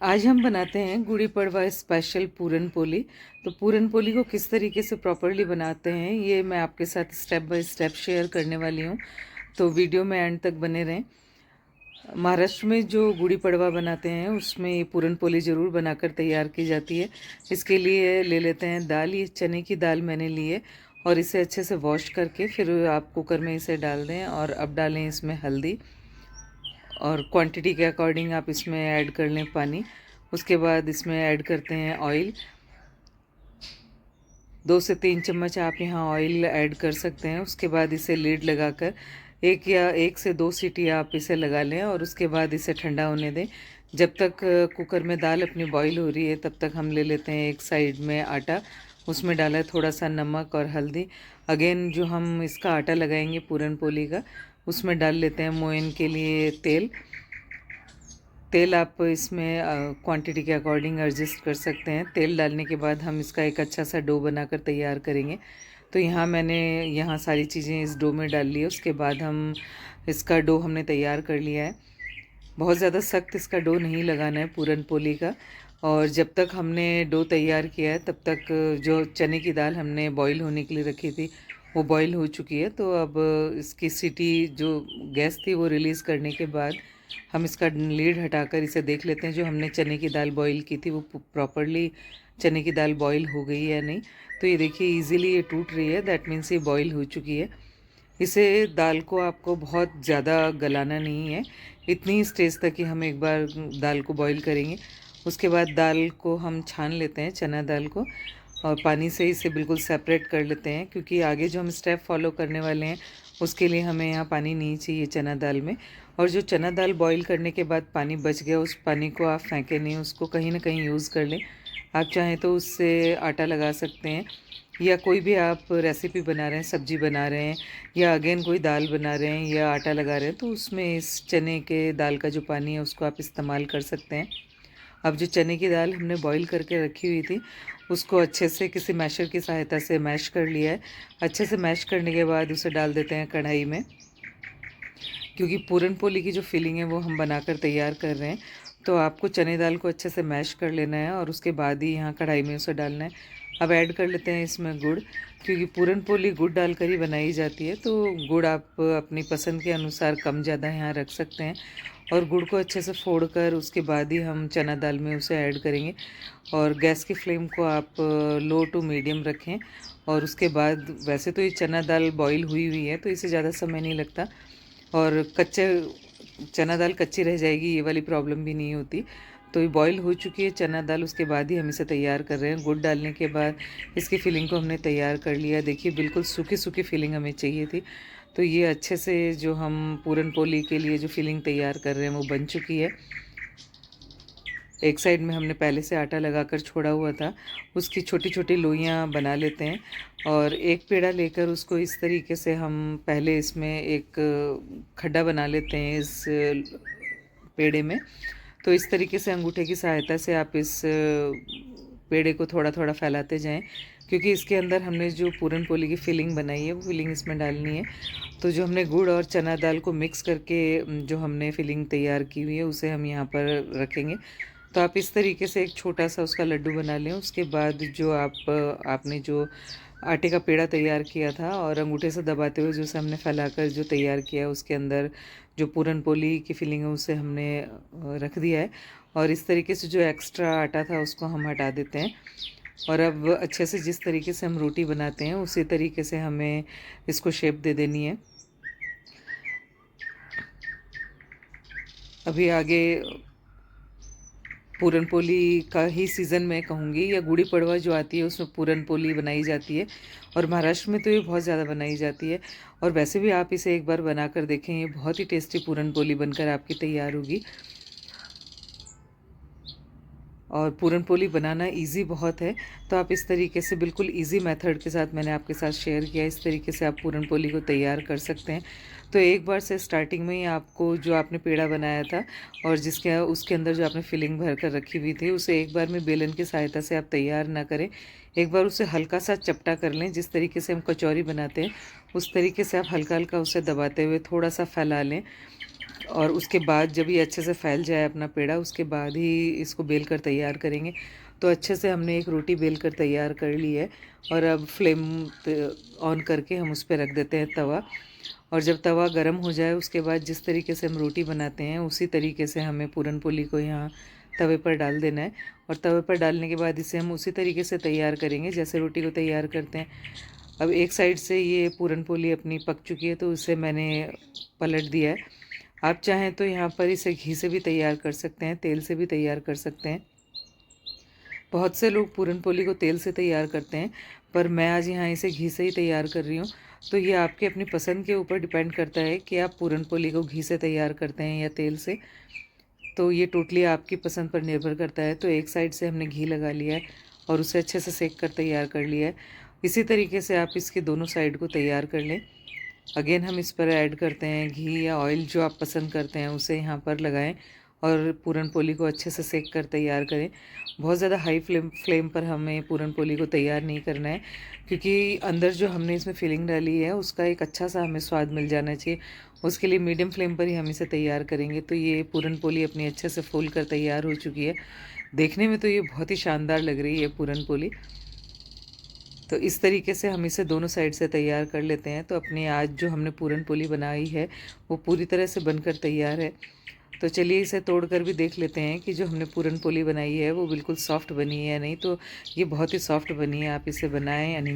आज हम बनाते हैं गुड़ी पड़वा स्पेशल पूरन पोली। तो पूरन पोली को किस तरीके से प्रॉपरली बनाते हैं ये मैं आपके साथ स्टेप बाय स्टेप शेयर करने वाली हूँ। तो वीडियो में एंड तक बने रहें। महाराष्ट्र में जो गुड़ी पड़वा बनाते हैं उसमें ये पूरन पोली ज़रूर बनाकर तैयार की जाती है। इसके लिए ले लेते हैं दाल। ये चने की दाल मैंने ली है और इसे अच्छे से वॉश करके फिर आप कुकर में इसे डाल दें। और अब डालें इसमें हल्दी और क्वांटिटी के अकॉर्डिंग आप इसमें ऐड कर लें पानी। उसके बाद इसमें ऐड करते हैं ऑयल। 2 से 3 चम्मच आप यहाँ ऑयल ऐड कर सकते हैं। उसके बाद इसे लीड लगाकर 1 से 2 सीटी आप इसे लगा लें और उसके बाद इसे ठंडा होने दें। जब तक कुकर में दाल अपनी बॉईल हो रही है तब तक हम ले लेते हैं एक साइड में आटा। उसमें डाला है थोड़ा सा नमक और हल्दी। अगेन जो हम इसका आटा लगाएंगे पूरन पोली का, उसमें डाल लेते हैं मोयन के लिए तेल। तेल आप इसमें क्वांटिटी के अकॉर्डिंग एडजस्ट कर सकते हैं। तेल डालने के बाद हम इसका एक अच्छा सा डो बनाकर तैयार करेंगे। तो यहाँ सारी चीज़ें इस डो में डाल ली है। उसके बाद हम इसका डो हमने तैयार कर लिया है। बहुत ज़्यादा सख्त इसका डो नहीं लगाना है पूरन पोली का। और जब तक हमने डो तैयार किया है तब तक जो चने की दाल हमने बॉईल होने के लिए रखी थी वो बॉईल हो चुकी है। तो अब इसकी सीटी जो गैस थी वो रिलीज़ करने के बाद हम इसका लीड हटाकर इसे देख लेते हैं जो हमने चने की दाल बॉईल की थी वो प्रॉपरली चने की दाल बॉईल हो गई है या नहीं। तो ये देखिए इजीली ये टूट रही है, दैट मीन्स ये बॉईल हो चुकी है। इसे दाल को आपको बहुत ज़्यादा गलाना नहीं है, इतनी ही स्टेज तक कि हम एक बार दाल को बॉईल करेंगे। उसके बाद दाल को हम छान लेते हैं, चना दाल को, और पानी से इसे बिल्कुल सेपरेट कर लेते हैं क्योंकि आगे जो हम स्टेप फॉलो करने वाले हैं उसके लिए हमें यहाँ पानी नहीं चाहिए चना दाल में। और जो चना दाल बॉईल करने के बाद पानी बच गया उस पानी को आप फेंकें नहीं, उसको कहीं ना कहीं यूज़ कर लें। आप चाहें तो उससे आटा लगा सकते हैं या कोई भी आप रेसिपी बना रहे हैं, सब्जी बना रहे हैं या अगेन कोई दाल बना रहे हैं या आटा लगा रहे हैं तो उसमें इस चने के दाल का जो पानी है उसको आप इस्तेमाल कर सकते हैं। अब जो चने की दाल हमने बॉईल करके रखी हुई थी उसको अच्छे से किसी मैशर की सहायता से मैश कर लिया है। अच्छे से मैश करने के बाद उसे डाल देते हैं कढ़ाई में, क्योंकि पूरन पोली की जो फिलिंग है वो हम बनाकर तैयार कर रहे हैं। तो आपको चने दाल को अच्छे से मैश कर लेना है और उसके बाद ही यहाँ कढ़ाई में उसे डालना है। अब ऐड कर लेते हैं इसमें गुड़, क्योंकि पूरन पोली गुड़ डालकर ही बनाई जाती है। तो गुड़ आप अपनी पसंद के अनुसार कम ज़्यादा यहाँ रख सकते हैं। और गुड़ को अच्छे से फोड़कर उसके बाद ही हम चना दाल में उसे ऐड करेंगे। और गैस की फ्लेम को आप लो टू मीडियम रखें। और उसके बाद वैसे तो ये चना दाल बॉईल हुई हुई है तो इसे ज़्यादा समय नहीं लगता और कच्चे चना दाल कच्ची रह जाएगी ये वाली प्रॉब्लम भी नहीं होती। तो ये बॉईल हो चुकी है चना दाल, उसके बाद ही हम इसे तैयार कर रहे हैं। गुड़ डालने के बाद इसकी फिलिंग को हमने तैयार कर लिया। देखिए बिल्कुल सूखी सूखी फिलिंग हमें चाहिए थी। तो ये अच्छे से जो हम पूरन पोली के लिए जो फिलिंग तैयार कर रहे हैं वो बन चुकी है। एक साइड में हमने पहले से आटा लगाकर छोड़ा हुआ था, उसकी छोटी छोटी लोइयाँ बना लेते हैं। और एक पेड़ा लेकर उसको इस तरीके से हम पहले इसमें एक खड्डा बना लेते हैं इस पेड़े में। तो इस तरीके से अंगूठे की सहायता से आप इस पेड़े को थोड़ा थोड़ा फैलाते जाएं, क्योंकि इसके अंदर हमने जो पूरन पोली की फिलिंग बनाई है वो फिलिंग इसमें डालनी है। तो जो हमने गुड़ और चना दाल को मिक्स करके जो हमने फिलिंग तैयार की हुई है उसे हम यहाँ पर रखेंगे। तो आप इस तरीके से एक छोटा सा उसका लड्डू बना लें। उसके बाद जो आपने जो आटे का पेड़ा तैयार किया था और अंगूठे से दबाते हुए जो से हमने फैलाकर जो तैयार किया उसके अंदर जो पूरन पोली की फिलिंग है उसे हमने रख दिया है। और इस तरीके से जो एक्स्ट्रा आटा था उसको हम हटा देते हैं। और अब अच्छे से जिस तरीके से हम रोटी बनाते हैं उसी तरीके से हमें इसको शेप दे देनी है। अभी आगे पूरन पोली का ही सीज़न मैं कहूँगी, या गुड़ी पड़वा जो आती है उसमें पूरन पोली बनाई जाती है। और महाराष्ट्र में तो ये बहुत ज़्यादा बनाई जाती है। और वैसे भी आप इसे एक बार बना कर देखें, ये बहुत ही टेस्टी पूरन पोली बनकर आपकी तैयार होगी। और पूरन पोली बनाना इजी बहुत है। तो आप इस तरीके से बिल्कुल इजी मेथड के साथ मैंने आपके साथ शेयर किया, इस तरीके से आप पूरन पोली को तैयार कर सकते हैं। तो एक बार से स्टार्टिंग में ही आपको जो आपने पेड़ा बनाया था और जिसके उसके अंदर जो आपने फिलिंग भर कर रखी हुई थी उसे एक बार में बेलन की सहायता से आप तैयार ना करें, एक बार उसे हल्का सा चपटा कर लें। जिस तरीके से हम कचौरी बनाते हैं उस तरीके से आप हल्का हल्का उसे दबाते हुए थोड़ा सा फैला लें। और उसके बाद जब ये अच्छे से फैल जाए अपना पेड़ा, उसके बाद ही इसको बेल कर तैयार करेंगे। तो अच्छे से हमने एक रोटी बेल कर तैयार कर ली है और अब फ्लेम ऑन करके हम उस पर रख देते हैं तवा। और जब तवा गर्म हो जाए उसके बाद जिस तरीके से हम रोटी बनाते हैं उसी तरीके से हमें पूरन पोली को यहाँ तवे पर डाल देना है। और तवे पर डालने के बाद इसे हम उसी तरीके से तैयार करेंगे जैसे रोटी को तैयार करते हैं। अब एक साइड से ये पूरन पोली अपनी पक चुकी है तो उसे मैंने पलट दिया है। आप चाहें तो यहाँ पर इसे घी से भी तैयार कर सकते हैं, तेल से भी तैयार कर सकते हैं। बहुत से लोग पूरन पोली को तेल से तैयार करते हैं, पर मैं आज यहाँ इसे घी से ही तैयार कर रही हूँ। तो ये आपके अपनी पसंद के ऊपर डिपेंड करता है कि आप पूरन पोली को घी से तैयार करते हैं या तेल से। तो ये टोटली आपकी पसंद पर निर्भर करता है। तो एक साइड से हमने घी लगा लिया है और उसे अच्छे से सेक कर तैयार कर लिया है। इसी तरीके से आप इसके दोनों साइड को तैयार कर लें। अगेन हम इस पर ऐड करते हैं घी या ऑयल, जो आप पसंद करते हैं उसे यहाँ पर लगाएं और पूरन पोली को अच्छे से सेक कर तैयार करें। बहुत ज़्यादा हाई फ्लेम पर हमें पूरन पोली को तैयार नहीं करना है, क्योंकि अंदर जो हमने इसमें फिलिंग डाली है उसका एक अच्छा सा हमें स्वाद मिल जाना चाहिए। उसके लिए मीडियम फ्लेम पर ही हम इसे तैयार करेंगे। तो ये पूरन पोली अपनी अच्छे से फूल कर तैयार हो चुकी है। देखने में तो ये बहुत ही शानदार लग रही है पूरन पोली। तो इस तरीके से हम इसे दोनों साइड से तैयार कर लेते हैं। तो अपनी आज जो हमने पूरन पोली बनाई है वो पूरी तरह से बनकर तैयार है। तो चलिए इसे तोड़ कर भी देख लेते हैं कि जो हमने पूरन पोली बनाई है वो बिल्कुल सॉफ्ट बनी है या नहीं। तो ये बहुत ही सॉफ्ट बनी है, आप इसे बनाएं या नहीं।